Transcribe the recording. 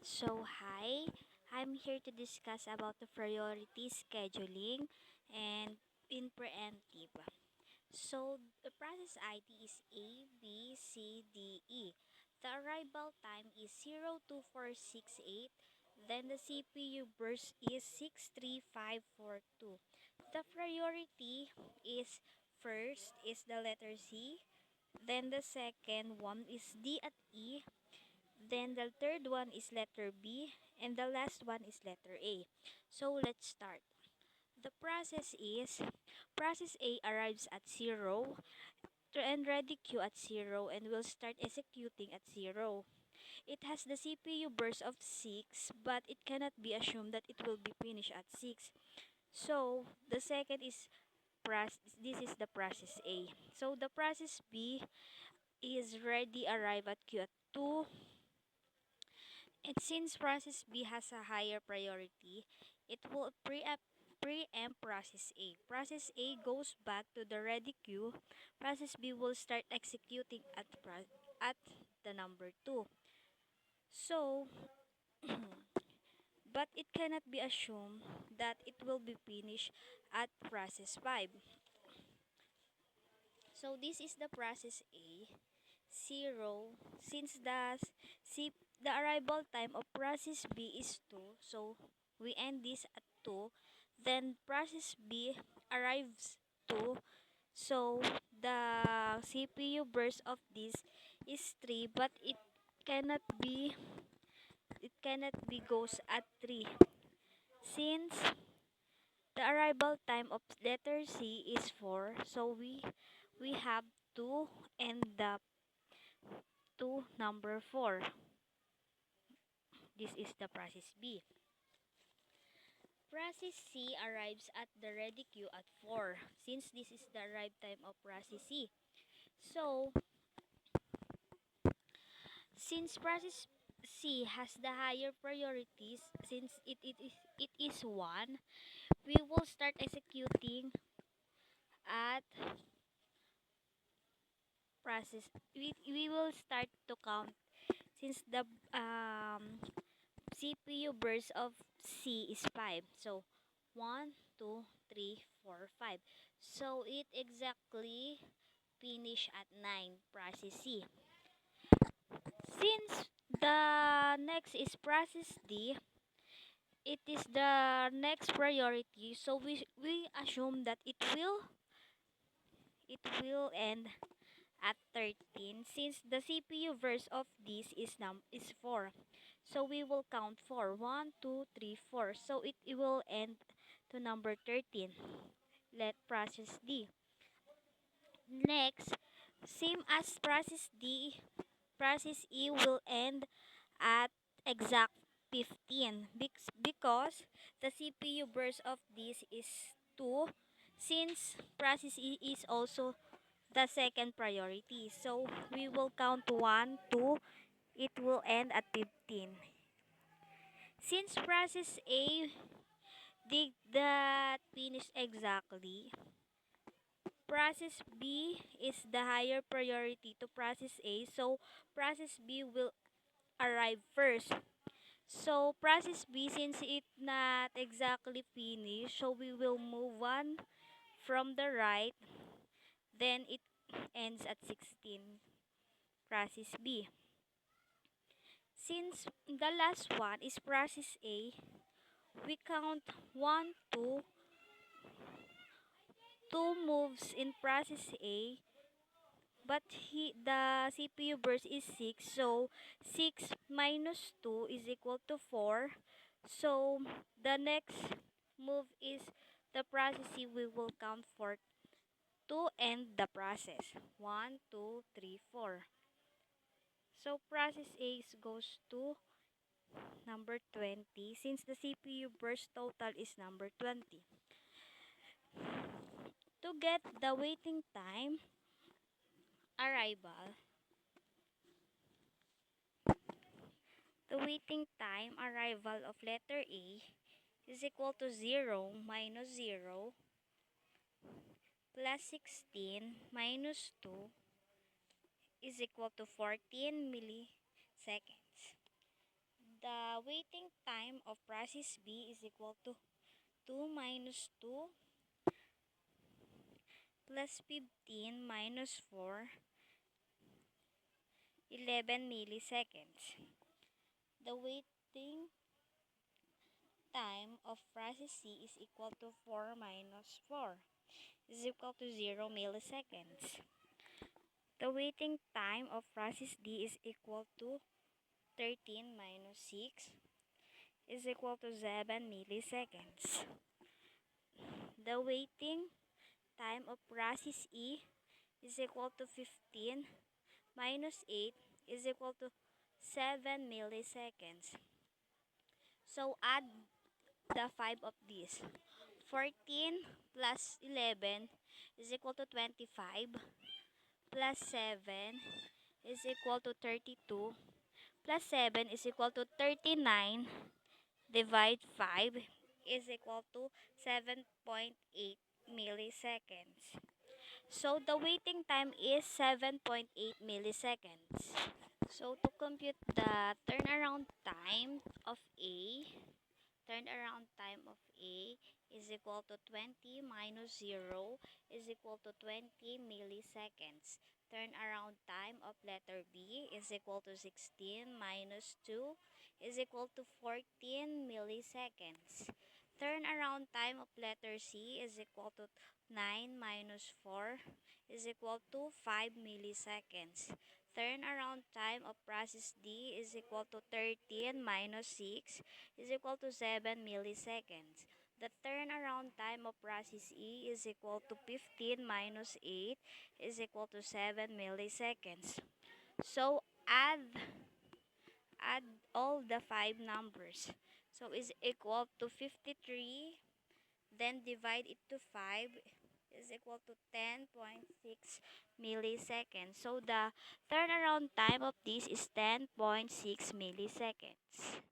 Hi, I'm here to discuss about the priority scheduling and in preemptive. The process ID is A, B, C, D, E. The arrival time is 02468. Then the CPU burst is 63542. The priority is first is the letter C. Then the second one is D at E. Then the third one is letter B, and the last one is letter A. So let's start. The process A arrives at 0 and ready queue at 0 and will start executing at 0. It has the CPU burst of 6, but it cannot be assumed that it will be finished at 6. So the second is this is the process A. So the process B is ready arrive at queue at 2. And since process B has a higher priority, it will preempt process A. Process A goes back to the ready queue. Process B will start executing at the number 2. So, but it cannot be assumed that it will be finished at process 5. So this is the process A. 0 since the arrival time of process B is 2, so we end this at 2. Then process B arrives 2, so the CPU burst of this is 3, but it cannot be goes at 3 since the arrival time of letter C is 4, so we have to end up to number 4. This is the process B. Process C arrives at the ready queue at 4 since this is the arrive time of process C. So, since process C has the higher priorities, since it is 1, we will start executing at process we will start to count since the CPU burst of C is 5. So 1, 2, 3, 4, 5. So it exactly finish at 9 process C. Since the next is process D, it is the next priority. So we assume that it will end at 13 since the CPU verse of this is 4. So we will count 4. 1, 2, 3, 4. So it will end to number 13. Let process D. Next, same as process D, process E will end at exact 15 because the CPU burst of this is 2 since process E is also the second priority. So we will count 1, 2, it will end at 15. Since process A did that finish exactly, process B is the higher priority to process A, so process B will arrive first. So process B, since it not exactly finished, so we will move one from the right, then it ends at 16. Process B. Since the last one is process A, we count 1, 2, 2 moves in process A, but the CPU burst is 6, so 6 minus 2 is equal to 4. So the next move is the process C. We will count for to end the process. 1, 2, 3, 4. So process A goes to number 20 since the CPU burst total is number 20. To get the waiting time arrival, the waiting time arrival of letter A is equal to 0 minus 0 plus 16 minus 2 is equal to 14 milliseconds. the waiting time of process B is equal to 2 minus 2 plus 15 minus 4, 11 milliseconds. The waiting time of process C is equal to 4 minus 4 is equal to 0 milliseconds. The waiting time of process D is equal to 13 minus 6 is equal to 7 milliseconds. The waiting time of process E is equal to 15 minus 8 is equal to 7 milliseconds. So add the 5 of these. 14 plus 11 is equal to 25 plus 7 is equal to 32 plus 7 is equal to 39 divide 5 is equal to 7.8 milliseconds. So the waiting time is 7.8 milliseconds. So to compute the turnaround time of A is equal to 20 minus 0 is equal to 20 milliseconds. Turnaround time of letter B is equal to 16 minus 2 is equal to 14 milliseconds. Turnaround time of letter C is equal to 9 minus 4 is equal to 5 milliseconds. Turnaround time of process D is equal to 13 minus 6 is equal to 7 milliseconds. The turnaround time of process E is equal to 15 minus 8 is equal to 7 milliseconds. So add all the 5 numbers. So is equal to 53, then divide it to 5 is equal to 10.6 milliseconds. So the turnaround time of this is 10.6 milliseconds.